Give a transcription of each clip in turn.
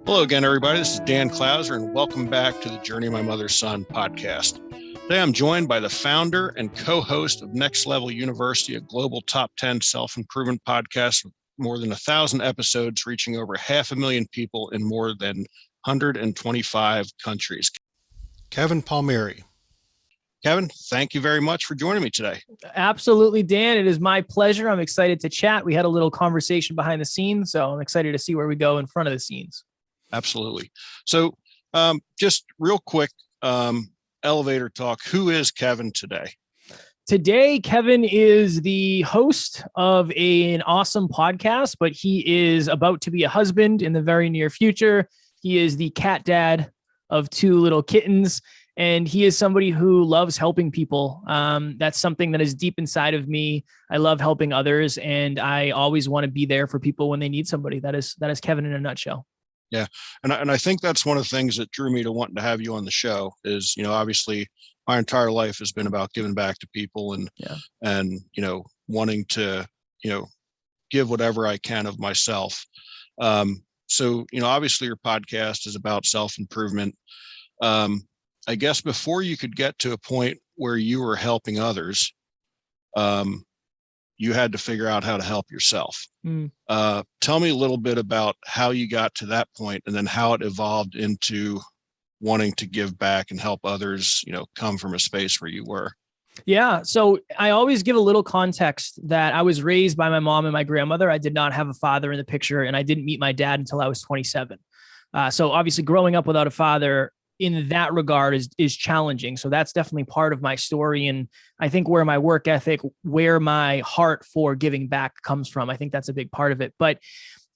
Hello again, everybody. This is Dan Clouser, and welcome back to the Journey of My Mother's Son podcast. Today, I'm joined by the founder and co-host of Next Level University, a global top 10 self-improvement podcast with more than 1,000 episodes, reaching over 500,000 people in more than 125 countries. Kevin Palmieri. Kevin, thank you very much for joining me today. Absolutely, Dan. It is my pleasure. I'm excited to chat. We had a little conversation behind the scenes, so I'm excited to see where we go in front of the scenes. Absolutely. So just real quick, elevator talk. Who is Kevin today? Today, Kevin is the host of an awesome podcast, but he is about to be a husband in the very near future. He is the cat dad of 2 little kittens, and he is somebody who loves helping people. That's something that is deep inside of me. I love helping others, and I always want to be there for people when they need somebody. That is Kevin in a nutshell. Yeah. And I think that's one of the things that drew me to wanting to have you on the show is, obviously my entire life has been about giving back to people and wanting to, give whatever I can of myself. So, obviously your podcast is about self-improvement. I guess before you could get to a point where you were helping others, you had to figure out how to help yourself. Tell me a little bit about how you got to that point and then how it evolved into wanting to give back and help others, come from a space where you were. Yeah. So I always give a little context that I was raised by my mom and my grandmother. I did not have a father in the picture, and I didn't meet my dad until I was 27. So obviously growing up without a father in that regard is challenging. So that's definitely part of my story. And I think where my work ethic, where my heart for giving back comes from, I think that's a big part of it. But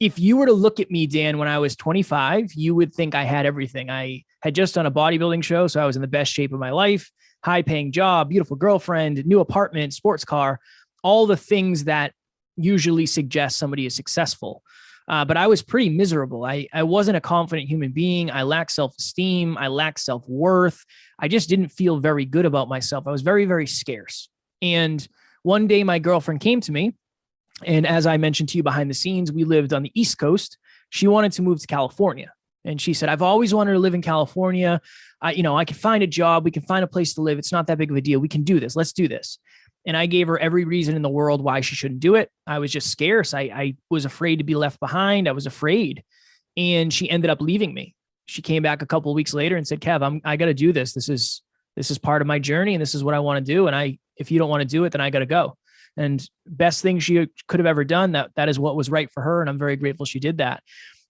if you were to look at me, Dan, when I was 25, you would think I had everything. I had just done a bodybuilding show, so I was in the best shape of my life, high paying job, beautiful girlfriend, new apartment, sports car, all the things that usually suggest somebody is successful. But I was pretty miserable. I wasn't a confident human being. I lacked self-esteem. I lacked self-worth. I just didn't feel very good about myself. I was very, very scarce. And one day my girlfriend came to me. And as I mentioned to you behind the scenes, we lived on the East Coast. She wanted to move to California. And she said, I've always wanted to live in California. I can find a job. We can find a place to live. It's not that big of a deal. We can do this. Let's do this. And I gave her every reason in the world why she shouldn't do it. I was just scarce. I was afraid to be left behind. I was afraid. And she ended up leaving me. She came back a couple of weeks later and said, Kev, I got to do this. This is part of my journey, and this is what I want to do. And if you don't want to do it, then I got to go. And best thing she could have ever done, that is what was right for her. And I'm very grateful she did that.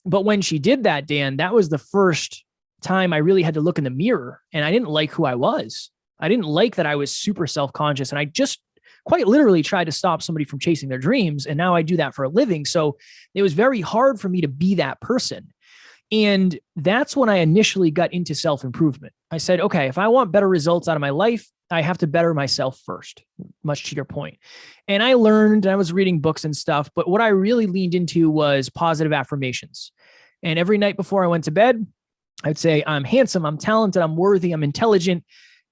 But when she did that, Dan, that was the first time I really had to look in the mirror, and I didn't like who I was. I didn't like that I was super self-conscious, and I just quite literally tried to stop somebody from chasing their dreams. And now I do that for a living. So it was very hard for me to be that person. And that's when I initially got into self-improvement. I said, okay, if I want better results out of my life, I have to better myself first, much to your point. And I learned, I was reading books and stuff, but what I really leaned into was positive affirmations. And every night before I went to bed, I'd say, I'm handsome, I'm talented, I'm worthy, I'm intelligent.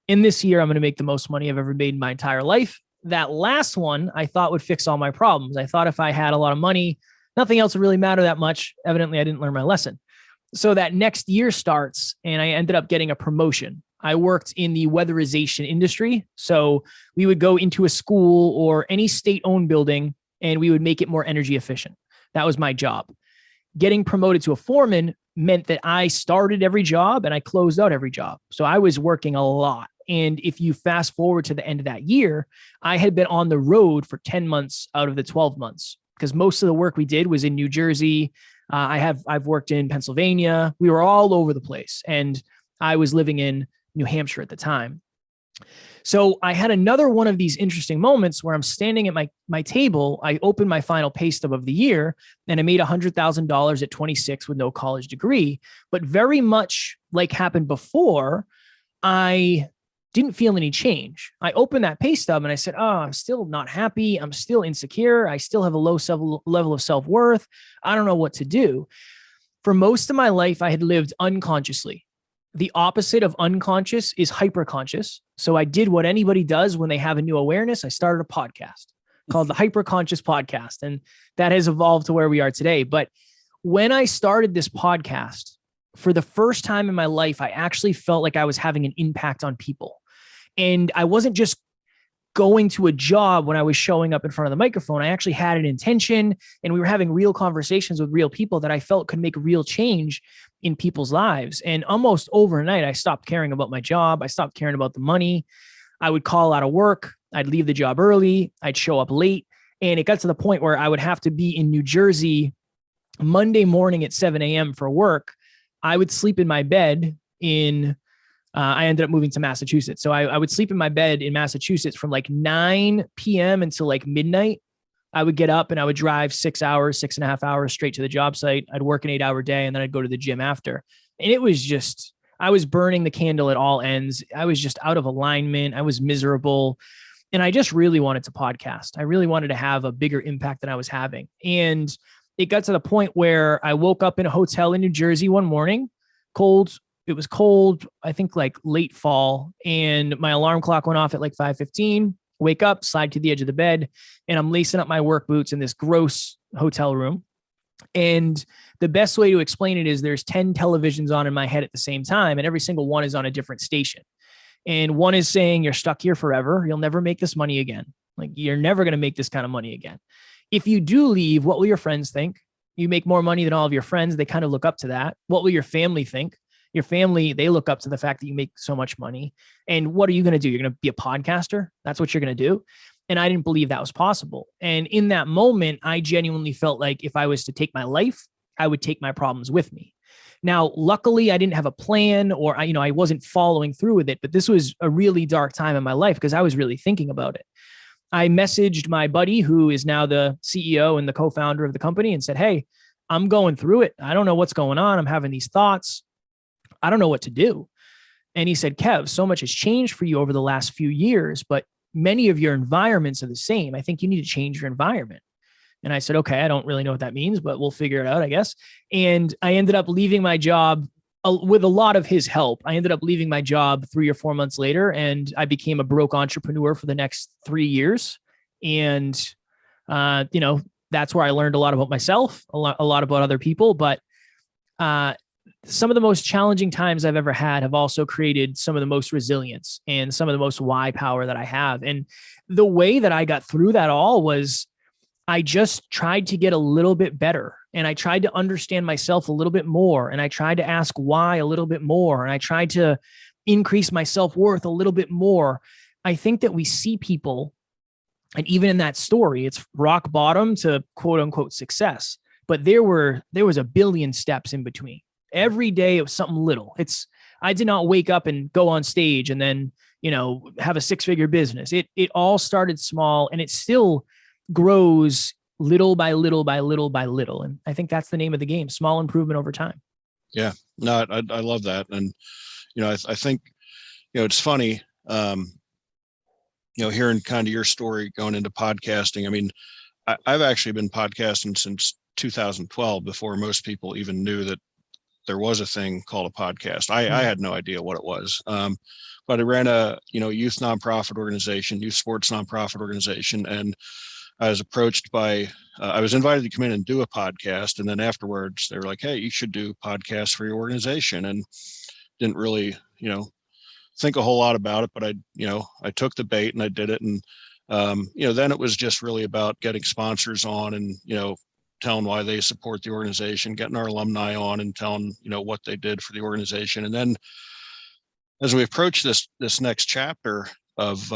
In this year, I'm going to make the most money I've ever made in my entire life. That last one I thought would fix all my problems. I thought if I had a lot of money, nothing else would really matter that much. Evidently, I didn't learn my lesson. So that next year starts, and I ended up getting a promotion. I worked in the weatherization industry. So we would go into a school or any state-owned building, and we would make it more energy efficient. That was my job. Getting promoted to a foreman meant that I started every job and I closed out every job. So I was working a lot. And if you fast forward to the end of that year, I had been on the road for 10 months out of the 12 months because most of the work we did was in New Jersey. I've worked in Pennsylvania. We were all over the place. And I was living in New Hampshire at the time. So I had another one of these interesting moments where I'm standing at my table. I opened my final pay stub of the year, and I made $100,000 at 26 with no college degree. But very much like happened before, I didn't feel any change. I opened that pay stub and I said, oh, I'm still not happy. I'm still insecure. I still have a low level of self-worth. I don't know what to do. For most of my life, I had lived unconsciously. The opposite of unconscious is hyperconscious. So I did what anybody does when they have a new awareness. I started a podcast called the Hyperconscious Podcast. And that has evolved to where we are today. But when I started this podcast, for the first time in my life, I actually felt like I was having an impact on people. And I wasn't just going to a job when I was showing up in front of the microphone. I actually had an intention, and we were having real conversations with real people that I felt could make real change in people's lives. And almost overnight, I stopped caring about my job. I stopped caring about the money. I would call out of work. I'd leave the job early. I'd show up late. And it got to the point where I would have to be in New Jersey Monday morning at 7 a.m. for work. I would sleep in my bed I ended up moving to Massachusetts. So I would sleep in my bed in Massachusetts from like 9 p.m. until like midnight. I would get up and I would drive 6.5 hours straight to the job site. I'd work an 8-hour day and then I'd go to the gym after. And it was just, I was burning the candle at all ends. I was just out of alignment. I was miserable. And I just really wanted to podcast. I really wanted to have a bigger impact than I was having. And it got to the point where I woke up in a hotel in New Jersey one morning, cold. It was cold, I think like late fall, and my alarm clock went off at like 5:15. Wake up, slide to the edge of the bed, and I'm lacing up my work boots in this gross hotel room. And the best way to explain it is there's 10 televisions on in my head at the same time, and every single one is on a different station. And one is saying, you're stuck here forever. You'll never make this money again. Like, you're never going to make this kind of money again. If you do leave, what will your friends think? You make more money than all of your friends. They kind of look up to that. What will your family think? Your family, they look up to the fact that you make so much money. And what are you going to do? You're going to be a podcaster? That's what you're going to do? And I didn't believe that was possible. And in that moment, I genuinely felt like if I was to take my life, I would take my problems with me. Now, luckily, I didn't have a plan, or I wasn't following through with it, but this was a really dark time in my life because I was really thinking about it. I messaged my buddy, who is now the CEO and the co-founder of the company, and said, hey, I'm going through it. I don't know what's going on. I'm having these thoughts. I don't know what to do. And he said, Kev, so much has changed for you over the last few years, but many of your environments are the same. I think you need to change your environment. And I said, okay, I don't really know what that means, but we'll figure it out, I guess. And I ended up leaving my job with a lot of his help. I ended up leaving my job 3 or 4 months later, and I became a broke entrepreneur for the next 3 years. And, that's where I learned a lot about myself, a lot about other people. But some of the most challenging times I've ever had have also created some of the most resilience and some of the most why power that I have. And the way that I got through that all was I just tried to get a little bit better, and I tried to understand myself a little bit more, and I tried to ask why a little bit more, and I tried to increase my self-worth a little bit more. I think that we see people, and even in that story, it's rock bottom to quote unquote success, but there was a billion steps in between. Every day it was something little. I did not wake up and go on stage and then, have a 6-figure business. It all started small, and it still grows little by little by little by little. And I think that's the name of the game, small improvement over time. Yeah, no, I love that. And, I think, it's funny, hearing kind of your story going into podcasting. I mean, I've actually been podcasting since 2012 before most people even knew that there was a thing called a podcast. I had no idea what it was. But I ran a, youth nonprofit organization, youth sports nonprofit organization. And I was approached by, I was invited to come in and do a podcast. And then afterwards they were like, hey, you should do podcasts for your organization. And didn't really, think a whole lot about it, but I took the bait and I did it. And, then it was just really about getting sponsors on and, telling why they support the organization, getting our alumni on and telling, what they did for the organization. And then as we approach this next chapter of,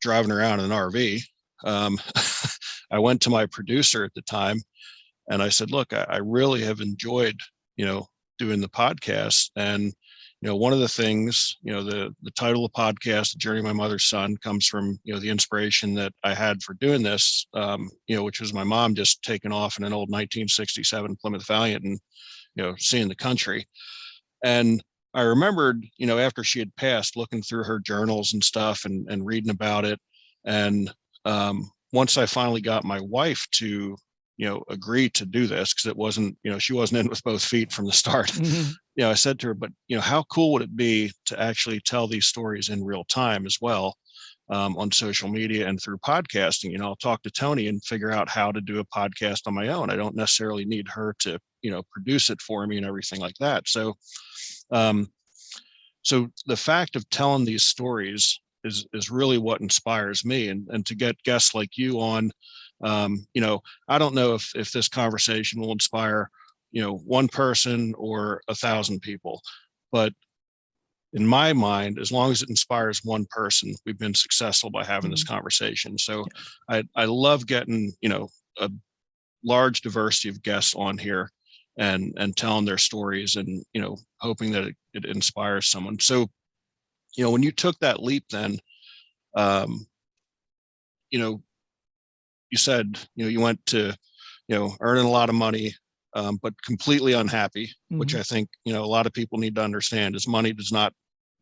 driving around in an RV, I went to my producer at the time and I said, look, I really have enjoyed, doing the podcast. And, one of the things, the title of the podcast, The Journey of My Mother's Son, comes from, the inspiration that I had for doing this, which was my mom just taking off in an old 1967 Plymouth Valiant and, seeing the country. And I remembered, after she had passed, looking through her journals and stuff and reading about it. And once I finally got my wife to, agree to do this, because it wasn't, she wasn't in with both feet from the start. Mm-hmm. I said to her, but, how cool would it be to actually tell these stories in real time as well, on social media and through podcasting? I'll talk to Tony and figure out how to do a podcast on my own. I don't necessarily need her to produce it for me and everything like that. So, so the fact of telling these stories is really what inspires me, and to get guests like you on, I don't know if this conversation will inspire, one person or 1,000 people, but in my mind, as long as it inspires one person, we've been successful by having this conversation. So I love getting, a large diversity of guests on here and telling their stories and, hoping that it inspires someone. So, when you took that leap, then, you said, you went to, earning a lot of money, but completely unhappy, which I think, a lot of people need to understand is money does not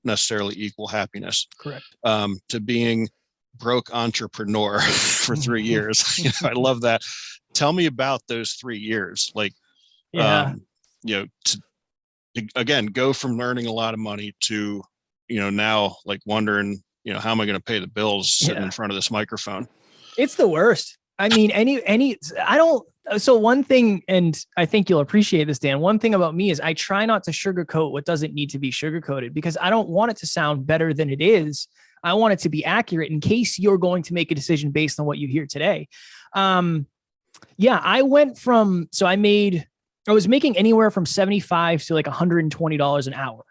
necessarily equal happiness. Correct. To being broke entrepreneur for 3 years. I love that. Tell me about those 3 years. Like, to again, go from earning a lot of money to, now like wondering, how am I going to pay the bills sitting in front of this microphone? It's the worst. I mean, so one thing, and I think you'll appreciate this, Dan, one thing about me is I try not to sugarcoat what doesn't need to be sugarcoated, because I don't want it to sound better than it is. I want it to be accurate in case you're going to make a decision based on what you hear today. I went from, I was making anywhere from $75 to like $120 an hour,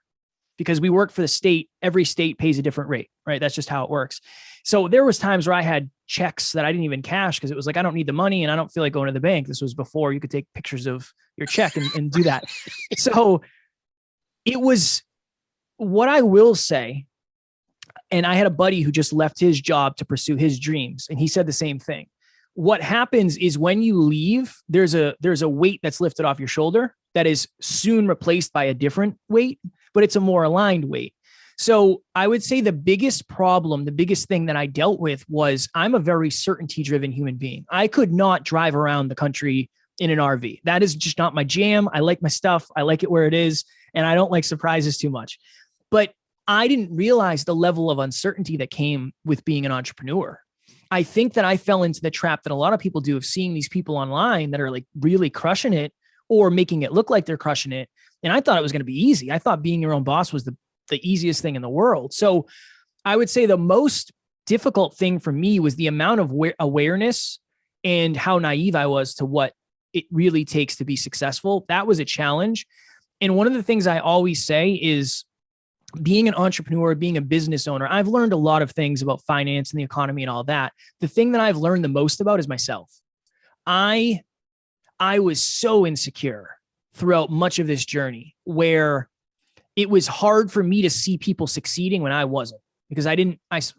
because we work for the state. Every state pays a different rate, right? That's just how it works. So there was times where I had checks that I didn't even cash because it was like, I don't need the money and I don't feel like going to the bank. This was before you could take pictures of your check and do that. So it was, what I will say, and I had a buddy who just left his job to pursue his dreams, and he said the same thing. What happens is when you leave, there's a weight that's lifted off your shoulder that is soon replaced by a different weight, but it's a more aligned weight. So I would say the biggest problem, the biggest thing that I dealt with was I'm a very certainty-driven human being. I could not drive around the country in an RV. That is just not my jam. I like my stuff. I like it where it is. And I don't like surprises too much. But I didn't realize the level of uncertainty that came with being an entrepreneur. I think that I fell into the trap that a lot of people do of seeing these people online that are like really crushing it or making it look like they're crushing it. And I thought it was going to be easy. I thought being your own boss was the easiest thing in the world. So I would say the most difficult thing for me was the amount of awareness and how naive I was to what it really takes to be successful. That was a challenge. And one of the things I always say is being an entrepreneur, being a business owner, I've learned a lot of things about finance and the economy and all that. The thing that I've learned the most about is myself. I was so insecure throughout much of this journey, where it was hard for me to see people succeeding when I wasn't, because I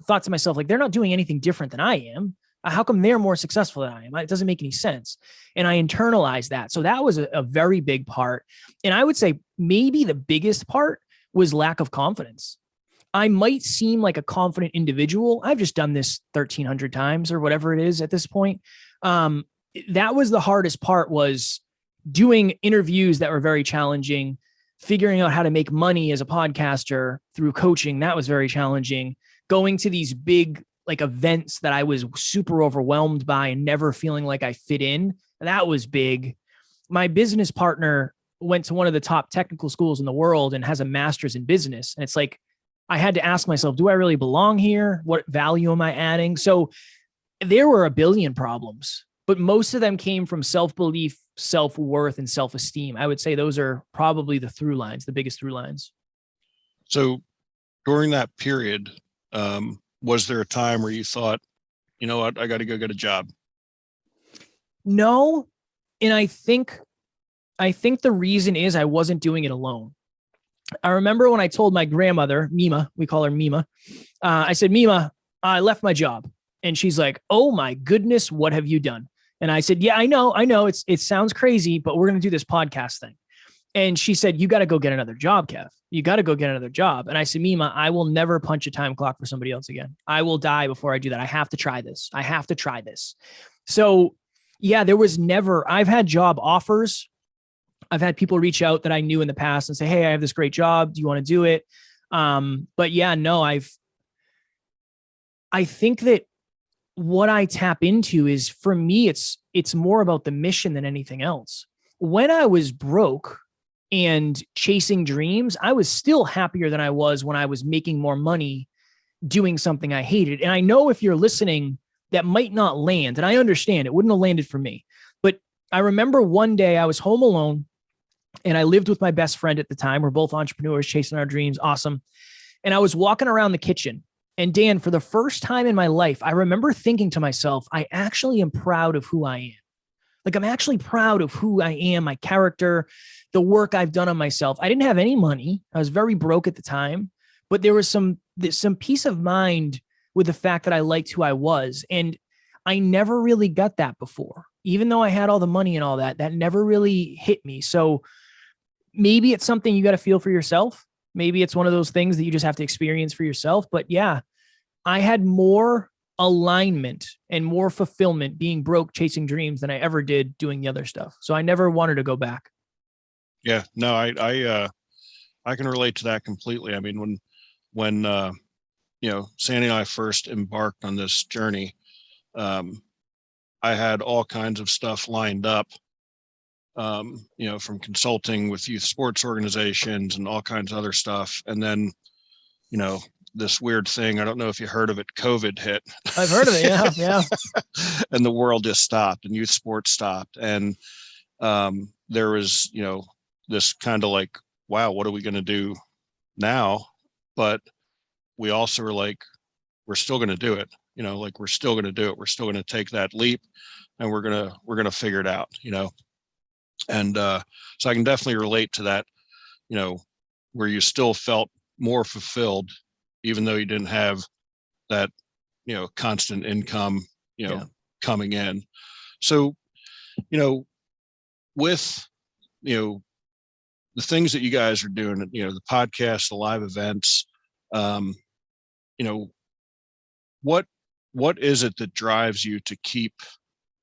thought to myself, like, they're not doing anything different than I am. How come they're more successful than I am? It doesn't make any sense. And I internalized that. So that was a very big part. And I would say maybe the biggest part was lack of confidence. I might seem like a confident individual. I've just done this 1,300 times or whatever it is at this point. That was the hardest part, was doing interviews that were very challenging, figuring out how to make money as a podcaster through coaching. That was very challenging. Going to these big like events that I was super overwhelmed by and never feeling like I fit in. That was big. My business partner went to one of the top technical schools in the world and has a master's in business. And it's like, I had to ask myself, do I really belong here? What value am I adding? So there were a billion problems, but most of them came from self-belief, self-worth, and self-esteem. I would say those are probably the through lines, the biggest through lines. So during that period, was there a time where you thought, you know what, I got to go get a job? No. And I think the reason is I wasn't doing it alone. I remember when I told my grandmother, Mima, we call her Mima. I said, Mima, I left my job. And she's like, oh my goodness, what have you done? And I said, yeah, I know. It sounds crazy, but we're going to do this podcast thing. And she said, you got to go get another job, Kev. You got to go get another job. And I said, Mima, I will never punch a time clock for somebody else again. I will die before I do that. I have to try this. So yeah, there was never, I've had job offers. I've had people reach out that I knew in the past and say, hey, I have this great job. Do you want to do it? But yeah, no, I think that what I tap into is, for me, it's more about the mission than anything else. when I was broke and chasing dreams, I was still happier than I was when I was making more money doing something I hated. And I know if you're listening, that might not land. And I understand it wouldn't have landed for me. But I remember one day I was home alone and I lived with my best friend at the time. We're both entrepreneurs chasing our dreams. Awesome. And I was walking around the kitchen. And Dan, for the first time in my life, I remember thinking to myself, I actually am proud of who I am. Like, I'm actually proud of who I am, my character, the work I've done on myself. I didn't have any money. I was very broke at the time, but there was some peace of mind with the fact that I liked who I was. And I never really got that before. Even though I had all the money and all that, that never really hit me. So maybe it's something you got to feel for yourself. Maybe it's one of those things that you just have to experience for yourself. But yeah, I had more alignment and more fulfillment being broke chasing dreams than I ever did doing the other stuff. So I never wanted to go back. Yeah, no, I can relate to that completely. I mean, when Sandy and I first embarked on this journey, I had all kinds of stuff lined up, from consulting with youth sports organizations and all kinds of other stuff. And then, this weird thing, I don't know if you heard of it, COVID hit. I've heard of it. Yeah. Yeah. And the world just stopped and youth sports stopped. And there was, this kind of like, wow, what are we going to do now? But we also were like, we're still going to do it. We're still going to do it. We're still going to take that leap and we're going to figure it out, And so I can definitely relate to that, where you still felt more fulfilled, even though you didn't have that, constant income, coming in. So, with, the things that you guys are doing, the podcast, the live events, what is it that drives you to keep,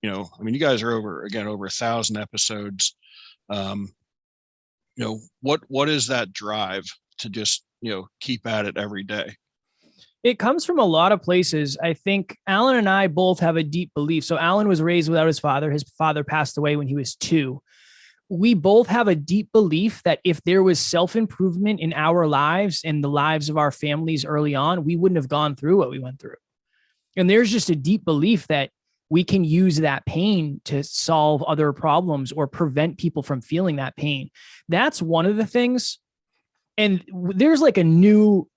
you guys are over 1,000 episodes. What is that drive to just, keep at it every day? It comes from a lot of places. I think Alan and I both have a deep belief. So Alan was raised without his father. His father passed away when he was 2. We both have a deep belief that if there was self-improvement in our lives and the lives of our families early on, we wouldn't have gone through what we went through. And there's just a deep belief that we can use that pain to solve other problems or prevent people from feeling that pain. That's one of the things. And there's like a new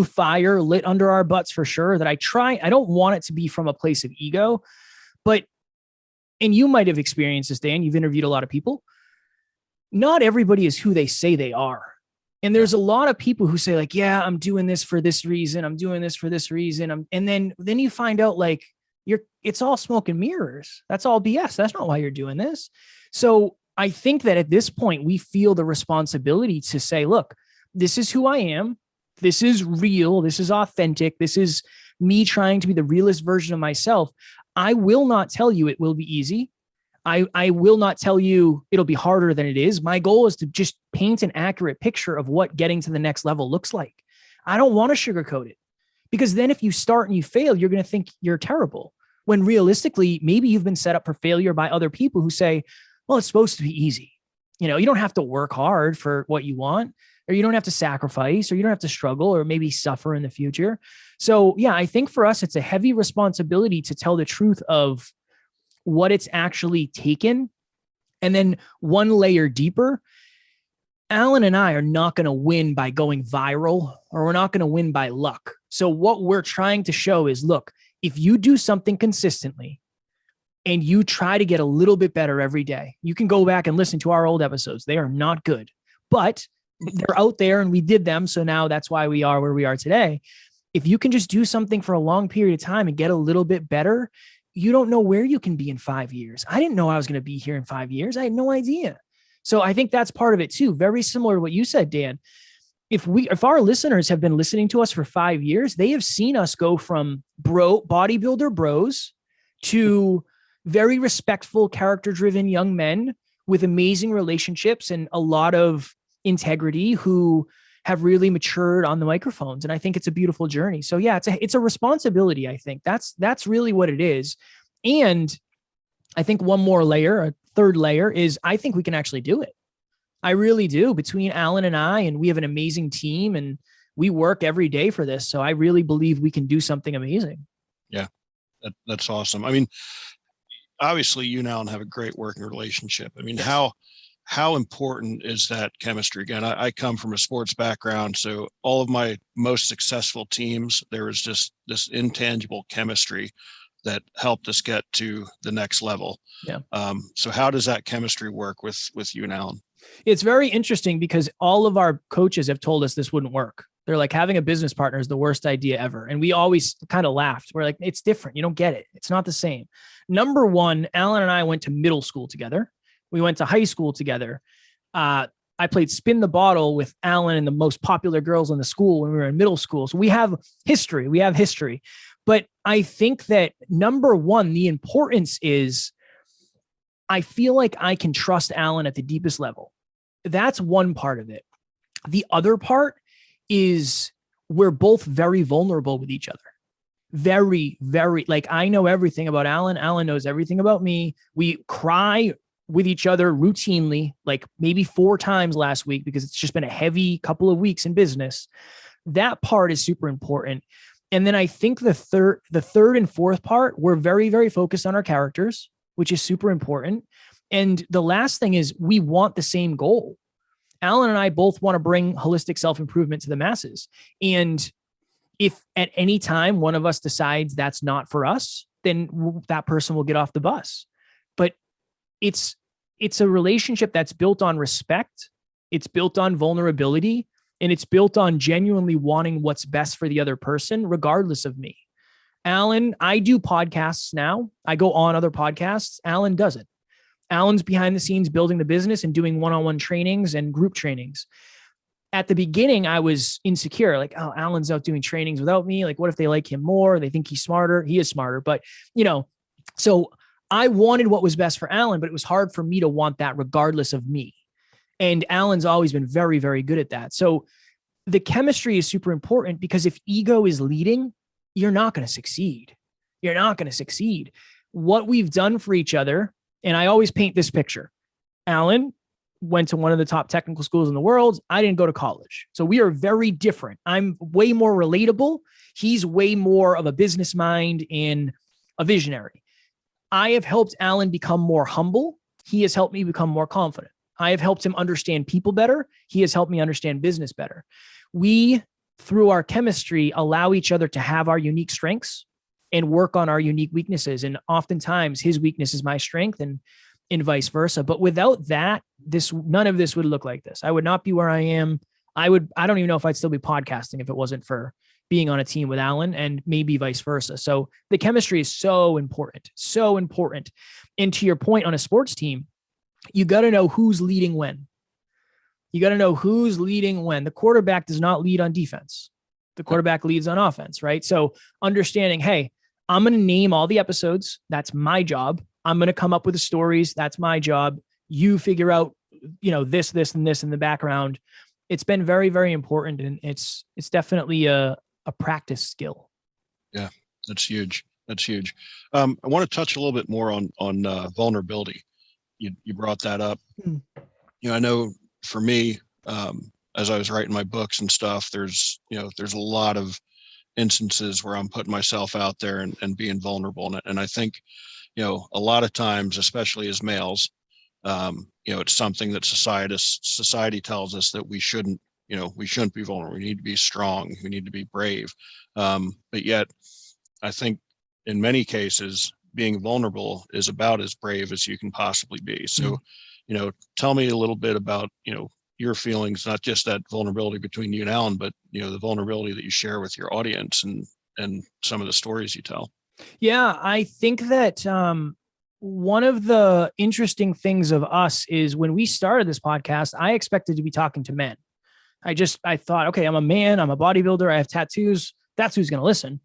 fire lit under our butts for sure that I don't want it to be from a place of ego, but, and you might have experienced this, Dan, you've interviewed a lot of people. Not everybody is who they say they are. And there's a lot of people who say like, yeah, I'm doing this for this reason. I'm doing this for this reason. And then you find out like it's all smoke and mirrors. That's all BS. That's not why you're doing this. So I think that at this point we feel the responsibility to say, look, this is who I am. This is real. This is authentic. This is me trying to be the realest version of myself. I will not tell you it will be easy. I will not tell you it'll be harder than it is. My goal is to just paint an accurate picture of what getting to the next level looks like. I don't want to sugarcoat it, because then if you start and you fail, you're going to think you're terrible. When realistically, maybe you've been set up for failure by other people who say, well, it's supposed to be easy. You don't have to work hard for what you want, or you don't have to sacrifice, or you don't have to struggle or maybe suffer in the future. So yeah, I think for us, it's a heavy responsibility to tell the truth of what it's actually taken. And then one layer deeper, Alan and I are not going to win by going viral, or we're not going to win by luck. So what we're trying to show is, look, if you do something consistently and you try to get a little bit better every day, you can go back and listen to our old episodes. They are not good, but they're out there and we did them. So now that's why we are where we are today. If you can just do something for a long period of time and get a little bit better, you don't know where you can be in 5 years. I didn't know I was going to be here in 5 years. I had no idea. So I think that's part of it too. Very similar to what you said, Dan. If our listeners have been listening to us for 5 years, they have seen us go from bodybuilder bros to very respectful, character-driven young men with amazing relationships and a lot of integrity who have really matured on the microphones. And I think it's a beautiful journey. So yeah, it's a responsibility. I think that's really what it is. And I think one more layer, third layer is I think we can actually do it. I really do. Between Alan and I, and we have an amazing team and we work every day for this. So I really believe we can do something amazing. Yeah, that's awesome. I mean, obviously you and Alan have a great working relationship. I mean, yes. How important is that chemistry? Again, I come from a sports background, so all of my most successful teams, there was just this intangible chemistry that helped us get to the next level. Yeah. So how does that chemistry work with you and Alan? It's very interesting because all of our coaches have told us this wouldn't work. They're like, having a business partner is the worst idea ever. And we always kind of laughed. We're like, it's different. You don't get it. It's not the same. Number one, Alan and I went to middle school together. We went to high school together. I played spin the bottle with Alan and the most popular girls in the school when we were in middle school. So we have history. But I think that number one, the importance is I feel like I can trust Alan at the deepest level. That's one part of it. The other part is we're both very vulnerable with each other. Very, very, like I know everything about Alan. Alan knows everything about me. We cry with each other routinely, like maybe 4 times last week because it's just been a heavy couple of weeks in business. That part is super important. And then I think the third and fourth part, we're very, very focused on our characters, which is super important. And the last thing is we want the same goal. Alan and I both want to bring holistic self-improvement to the masses. And if at any time one of us decides that's not for us, then that person will get off the bus. But it's a relationship that's built on respect. It's built on vulnerability, and it's built on genuinely wanting what's best for the other person, regardless of me. Alan, I do podcasts now. I go on other podcasts. Alan doesn't. Alan's behind the scenes building the business and doing one-on-one trainings and group trainings. At the beginning, I was insecure. Like, oh, Alan's out doing trainings without me. Like, what if they like him more? They think he's smarter. He is smarter. But, so I wanted what was best for Alan, but it was hard for me to want that regardless of me. And Alan's always been very, very good at that. So the chemistry is super important because if ego is leading, you're not going to succeed. You're not going to succeed. What we've done for each other, and I always paint this picture. Alan went to one of the top technical schools in the world. I didn't go to college. So we are very different. I'm way more relatable. He's way more of a business mind and a visionary. I have helped Alan become more humble. He has helped me become more confident. I have helped him understand people better. He has helped me understand business better. We, through our chemistry, allow each other to have our unique strengths and work on our unique weaknesses. And oftentimes his weakness is my strength and vice versa. But without that, none of this would look like this. I would not be where I am. I don't even know if I'd still be podcasting if it wasn't for being on a team with Alan, and maybe vice versa. So the chemistry is so important, so important. And to your point, on a sports team, you got to know who's leading when. You got to know who's leading when. The quarterback does not lead on defense. The quarterback leads on offense, right? So understanding, hey, I'm going to name all the episodes. That's my job. I'm going to come up with the stories. That's my job. You figure out, this, and this in the background. It's been very, very important. And it's definitely a practice skill. Yeah, that's huge. That's huge. I want to touch a little bit more on vulnerability. You brought that up. I know for me, as I was writing my books and stuff, there's a lot of instances where I'm putting myself out there and being vulnerable. And I think, a lot of times, especially as males, it's something that society tells us that we shouldn't be vulnerable. We need to be strong. We need to be brave. But yet I think in many cases, being vulnerable is about as brave as you can possibly be. So, tell me a little bit about, your feelings, not just that vulnerability between you and Alan, but, the vulnerability that you share with your audience and some of the stories you tell. Yeah, I think that one of the interesting things of us is when we started this podcast, I expected to be talking to men. I thought, okay, I'm a man, I'm a bodybuilder, I have tattoos. That's who's going to listen.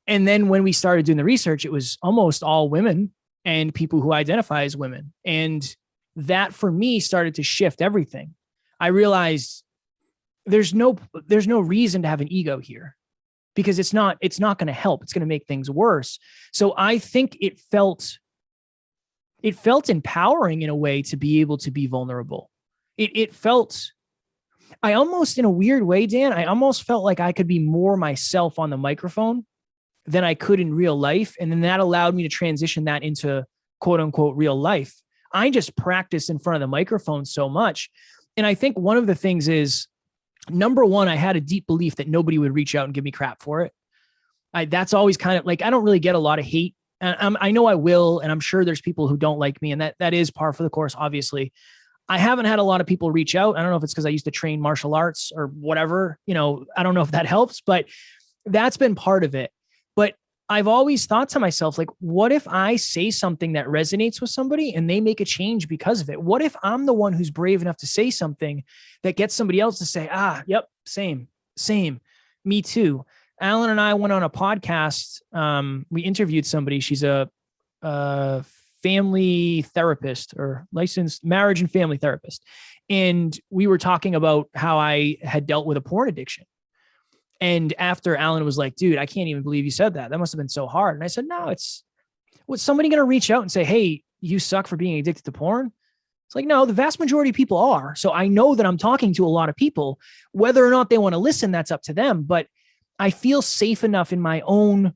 And then when we started doing the research, it was almost all women and people who identify as women. And that for me started to shift everything. I realized there's no reason to have an ego here because it's not going to help. It's going to make things worse. So I think it felt it felt empowering in a way to be able to be vulnerable. It felt, I almost, in a weird way, Dan, I almost felt like I could be more myself on the microphone than I could in real life. And then that allowed me to transition that into quote unquote real life. I just practiced in front of the microphone so much. And I think one of the things is, number one, I had a deep belief that nobody would reach out and give me crap for it. That's always kind of like, I don't really get a lot of hate. I know I will, and I'm sure there's people who don't like me, and that is par for the course, obviously. I haven't had a lot of people reach out. I don't know if it's because I used to train martial arts or whatever, I don't know if that helps, but that's been part of it. But I've always thought to myself, like, what if I say something that resonates with somebody and they make a change because of it? What if I'm the one who's brave enough to say something that gets somebody else to say, yep, same, me too. Alan and I went on a podcast. We interviewed somebody. She's a family therapist, or licensed marriage and family therapist. And we were talking about how I had dealt with a porn addiction. And after, Alan was like, dude, I can't even believe you said that. That must've been so hard. And I said, no, was somebody going to reach out and say, hey, you suck for being addicted to porn? It's like, no, the vast majority of people are. So I know that I'm talking to a lot of people. Whether or not they want to listen, that's up to them. But I feel safe enough in my own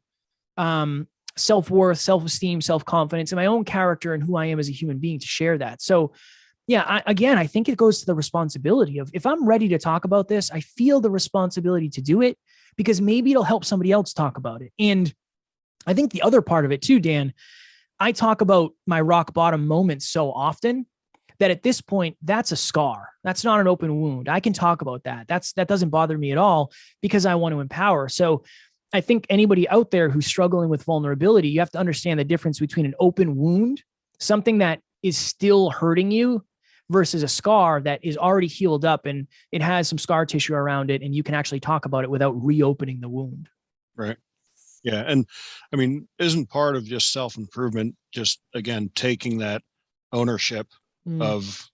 self-worth, self-esteem, self-confidence, and my own character and who I am as a human being to share that. So yeah, I think it goes to the responsibility of, if I'm ready to talk about this, I feel the responsibility to do it, because maybe it'll help somebody else talk about it. And I think the other part of it too, Dan, I talk about my rock bottom moments so often that at this point, that's a scar. That's not an open wound. I can talk about that. That doesn't bother me at all, because I want to empower. So I think anybody out there who's struggling with vulnerability, you have to understand the difference between an open wound, something that is still hurting you, versus a scar that is already healed up and it has some scar tissue around it, and you can actually talk about it without reopening the wound. Right. Yeah. And I mean, isn't part of just self-improvement, just again, taking that ownership of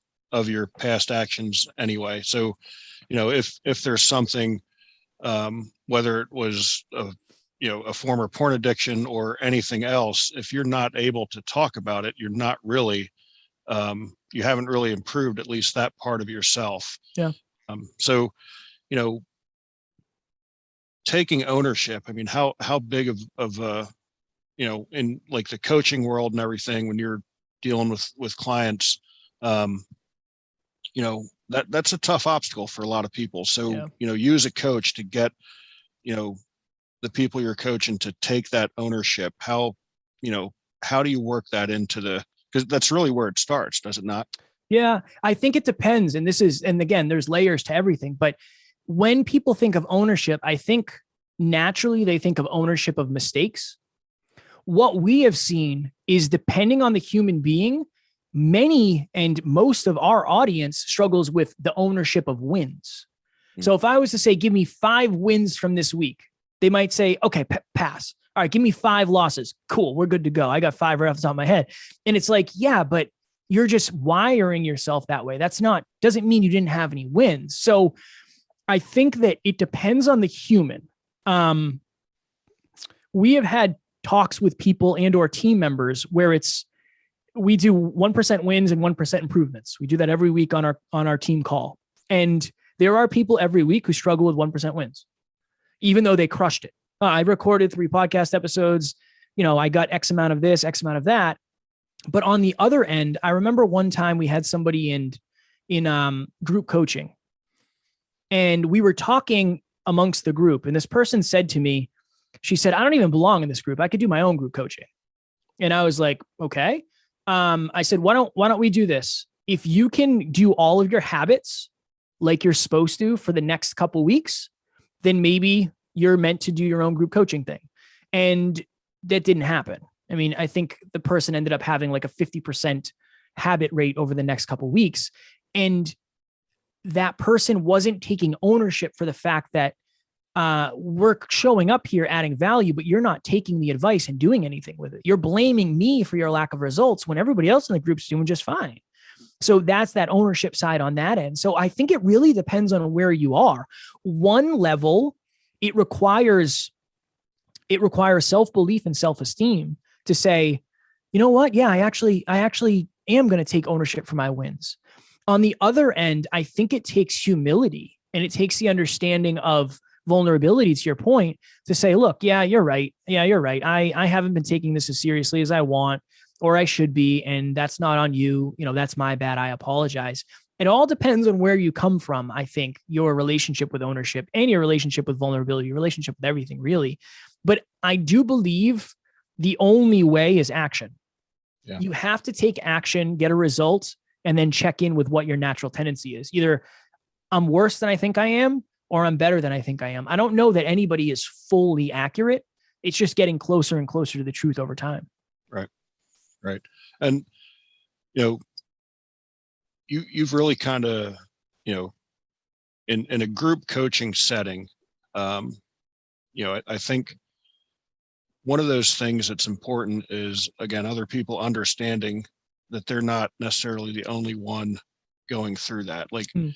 your past actions anyway. So, if there's something, whether it was a former porn addiction or anything else, if you're not able to talk about it, you're not really, you haven't really improved at least that part of yourself. Yeah. So, taking ownership, I mean, how big of in like the coaching world and everything, when you're dealing with clients, that's a tough obstacle for a lot of people. So, you as a coach to get, the people you're coaching to take that ownership, how do you work that into because that's really where it starts, does it not? Yeah, I think it depends. And again, there's layers to everything, but when people think of ownership, I think naturally they think of ownership of mistakes. What we have seen is, depending on the human being, many and most of our audience struggles with the ownership of wins. So if I was to say, give me 5 wins from this week, they might say, okay, pass. All right, give me 5 losses. Cool, we're good to go. I got 5 right off the top of my head. And it's like, yeah, but you're just wiring yourself that way. Doesn't mean you didn't have any wins. So I think that it depends on the human. We have had talks with people and or team members where we do 1% wins and 1% improvements. We do that every week on our team call. And there are people every week who struggle with 1% wins, even though they crushed it. I recorded 3 podcast episodes. I got X amount of this, X amount of that. But on the other end, I remember one time we had somebody in group coaching, and we were talking amongst the group. And this person said to me, she said, I don't even belong in this group. I could do my own group coaching. And I was like, okay. I said, why don't we do this? If you can do all of your habits like you're supposed to for the next couple weeks, then maybe you're meant to do your own group coaching thing. And that didn't happen. I mean, I think the person ended up having like a 50% habit rate over the next couple weeks. And that person wasn't taking ownership for the fact that we're showing up here adding value, but you're not taking the advice and doing anything with it. You're blaming me for your lack of results when everybody else in the group's doing just fine. So that's that ownership side on that end. So I think it really depends on where you are. One level, it requires self-belief and self-esteem to say, you know what? Yeah, I actually am going to take ownership for my wins. On the other end, I think it takes humility and it takes the understanding of vulnerability, to your point, to say, look, yeah, you're right. Yeah, you're right. I haven't been taking this as seriously as I want, or I should be. And that's not on you. You know, that's my bad. I apologize. It all depends on where you come from. I think your relationship with ownership and your relationship with vulnerability, your relationship with everything, really. But I do believe the only way is action. Yeah. You have to take action, get a result, and then check in with what your natural tendency is. Either I'm worse than I think I am, or I'm better than I think I am. I don't know that anybody is fully accurate. It's just getting closer and closer to the truth over time. Right. Right. And, you know, you've really kind of, you know, in a group coaching setting, you know, I think one of those things that's important is, again, other people understanding that they're not necessarily the only one going through that. Like, you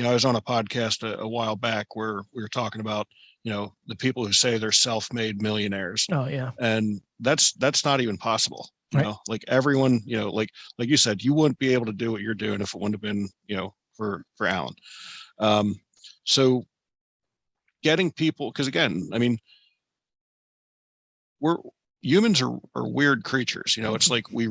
know, I was on a podcast a while back where we were talking about, you know, the people who say they're self-made millionaires. Oh yeah. And that's not even possible. You know, like everyone, you know, like you said, you wouldn't be able to do what you're doing if it wouldn't have been, you know, for Alan. So getting people, because again, I mean, humans are weird creatures. You know, it's like we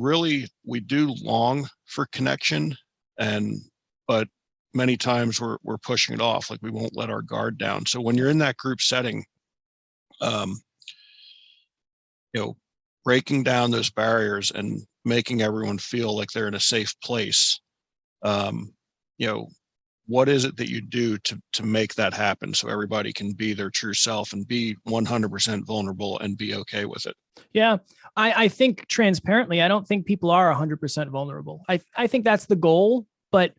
do long for connection, but many times we're pushing it off. Like we won't let our guard down. So when you're in that group setting, you know, breaking down those barriers and making everyone feel like they're in a safe place, you know, what is it that you do to make that happen so everybody can be their true self and be 100% vulnerable and be okay with it? Yeah, I think transparently, I don't think people are 100% vulnerable. I think that's the goal, but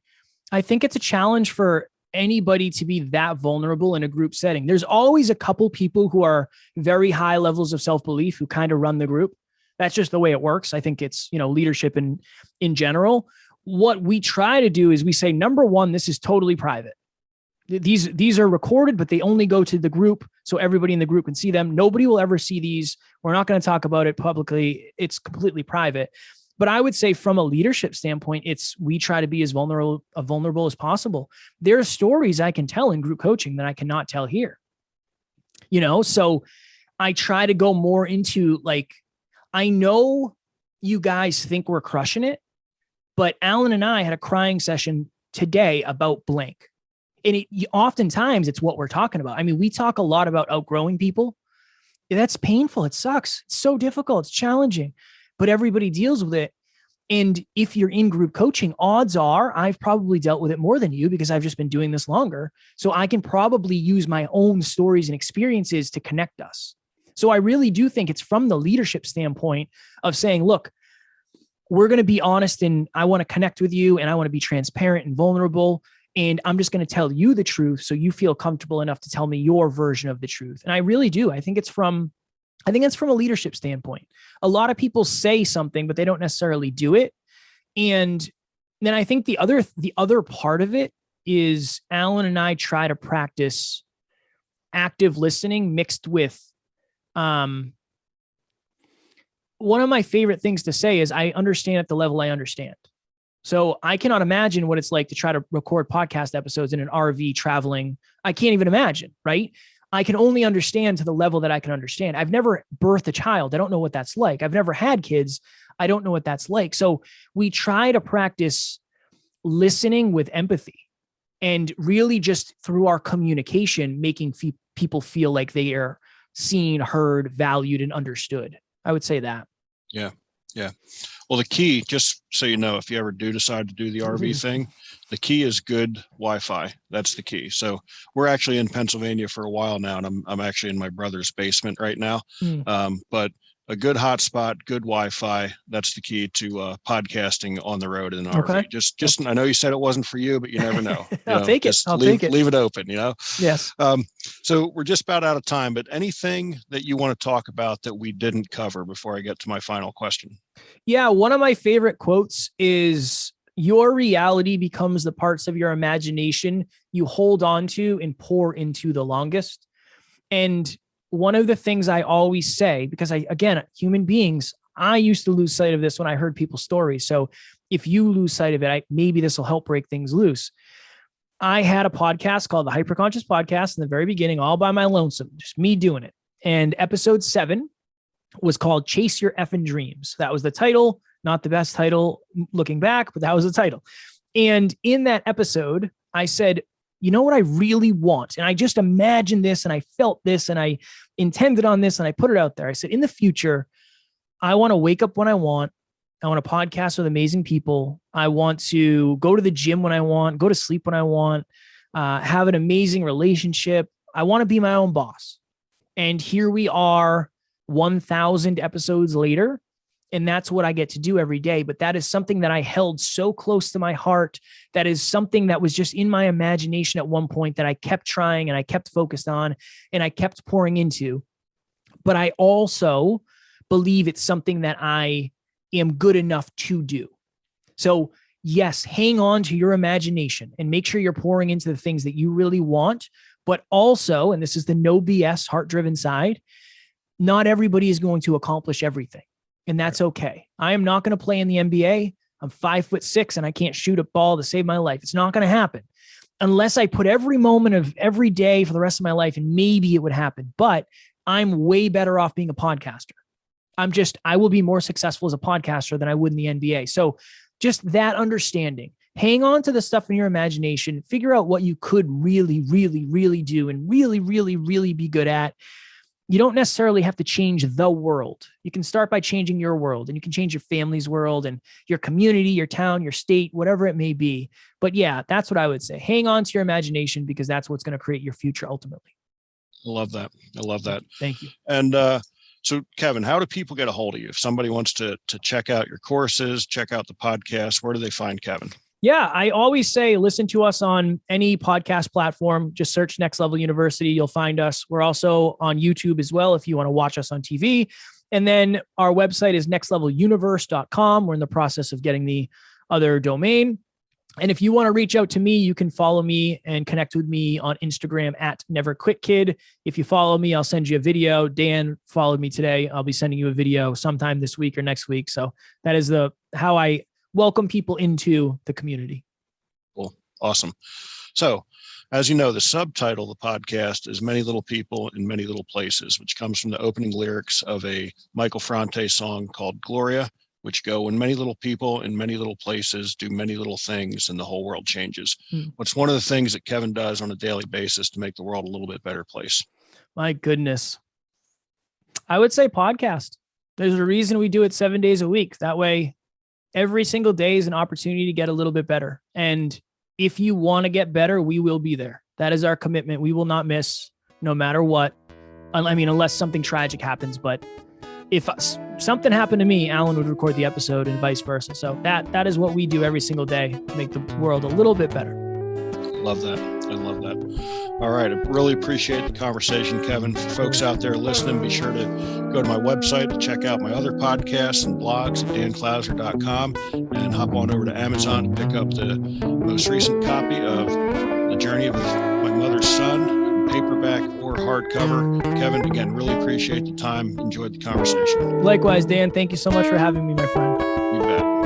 I think it's a challenge for anybody to be that vulnerable in a group setting. There's always a couple people who are very high levels of self-belief who kind of run the group. That's just the way it works. I think it's, you know, leadership in general. What we try to do is we say, number one, this is totally private. These are recorded, but they only go to the group so everybody in the group can see them. Nobody will ever see these. We're not going to talk about it publicly. It's completely private. But I would say from a leadership standpoint, we try to be as vulnerable as possible. There are stories I can tell in group coaching that I cannot tell here. You know, so I try to go more into, like, I know you guys think we're crushing it, but Alan and I had a crying session today about blank. And oftentimes it's what we're talking about. I mean, we talk a lot about outgrowing people. That's painful. It sucks. It's so difficult. It's challenging, but everybody deals with it. And if you're in group coaching, odds are I've probably dealt with it more than you because I've just been doing this longer. So I can probably use my own stories and experiences to connect us. So I really do think it's from the leadership standpoint of saying, look, we're going to be honest and I want to connect with you and I want to be transparent and vulnerable. And I'm just going to tell you the truth so you feel comfortable enough to tell me your version of the truth. And I really do. I think it's from a leadership standpoint. A lot of people say something, but they don't necessarily do it. And then I think the other part of it is Alan and I try to practice active listening mixed with, one of my favorite things to say is I understand at the level I understand. So I cannot imagine what it's like to try to record podcast episodes in an RV traveling. I can't even imagine, right? I can only understand to the level that I can understand. I've never birthed a child. I don't know what that's like. I've never had kids. I don't know what that's like. So we try to practice listening with empathy and really just through our communication, making people feel like they are seen, heard, valued, and understood. I would say that. Yeah. Yeah. Well, the key, just so you know, if you ever do decide to do the RV thing, the key is good Wi-Fi. That's the key. So we're actually in Pennsylvania for a while now, and I'm actually in my brother's basement right now. But a good hotspot, good Wi-Fi, that's the key to podcasting on the road in an RV. Just I know you said it wasn't for you, but you never know. I'll take it. Leave it open, you know? Yes. So we're just about out of time, but anything that you want to talk about that we didn't cover before I get to my final question? Yeah. One of my favorite quotes is, your reality becomes the parts of your imagination you hold on to and pour into the longest. And one of the things I always say, because human beings, I used to lose sight of this when I heard people's stories. So if you lose sight of it, maybe this will help break things loose. I had a podcast called the Hyperconscious Podcast in the very beginning, all by my lonesome, just me doing it. And episode 7 was called Chase Your Effing Dreams. That was the title, not the best title looking back, but that was the title. And in that episode, I said, you know what I really want? And I just imagined this and I felt this and I intended on this and I put it out there. I said, in the future, I want to wake up when I want. I want to podcast with amazing people. I want to go to the gym when I want, go to sleep when I want, have an amazing relationship. I want to be my own boss. And here we are 1,000 episodes later. And that's what I get to do every day. But that is something that I held so close to my heart. That is something that was just in my imagination at one point that I kept trying and I kept focused on and I kept pouring into. But I also believe it's something that I am good enough to do. So yes, hang on to your imagination and make sure you're pouring into the things that you really want. But also, and this is the no BS heart-driven side, not everybody is going to accomplish everything. And that's okay. I am not going to play in the NBA. I'm 5'6" and I can't shoot a ball to save my life. It's not going to happen unless I put every moment of every day for the rest of my life, and maybe it would happen. But I'm way better off being a podcaster. I will be more successful as a podcaster than I would in the NBA. So just that understanding, hang on to the stuff in your imagination, figure out what you could really, really, really do and really, really, really be good at. You don't necessarily have to change the world. You can start by changing your world, and you can change your family's world and your community, your town, your state, whatever it may be. But yeah, that's what I would say. Hang on to your imagination because that's what's going to create your future ultimately. I love that. I love that. Thank you. And so Kevin, how do people get a hold of you? If somebody wants to check out your courses, check out the podcast, where do they find Kevin? Yeah, I always say, listen to us on any podcast platform. Just search Next Level University. You'll find us. We're also on YouTube as well if you want to watch us on TV. And then our website is nextleveluniverse.com. We're in the process of getting the other domain. And if you want to reach out to me, you can follow me and connect with me on Instagram at NeverQuitKid. If you follow me, I'll send you a video. Dan followed me today. I'll be sending you a video sometime this week or next week. So that is how I welcome people into the community. Cool. Awesome. So as you know, the subtitle of the podcast is Many Little People in Many Little Places, which comes from the opening lyrics of a Michael Franti song called Gloria, which go, when many little people in many little places do many little things and the whole world changes. What's one of the things that Kevin does on a daily basis to make the world a little bit better place? My goodness. I would say podcast. There's a reason we do it 7 days a week. That way, every single day is an opportunity to get a little bit better. And if you want to get better, we will be there. That is our commitment. We will not miss no matter what. I mean, unless something tragic happens, but if something happened to me, Alan would record the episode and vice versa. So that is what we do every single day to make the world a little bit better. Love that. I love that. All right. I really appreciate the conversation, Kevin. For folks out there listening, be sure to go to my website to check out my other podcasts and blogs at danclouser.com and hop on over to Amazon to pick up the most recent copy of The Journey of My Mother's Son, paperback or hardcover. Kevin, again, really appreciate the time. Enjoyed the conversation. Likewise, Dan. Thank you so much for having me, my friend. You bet.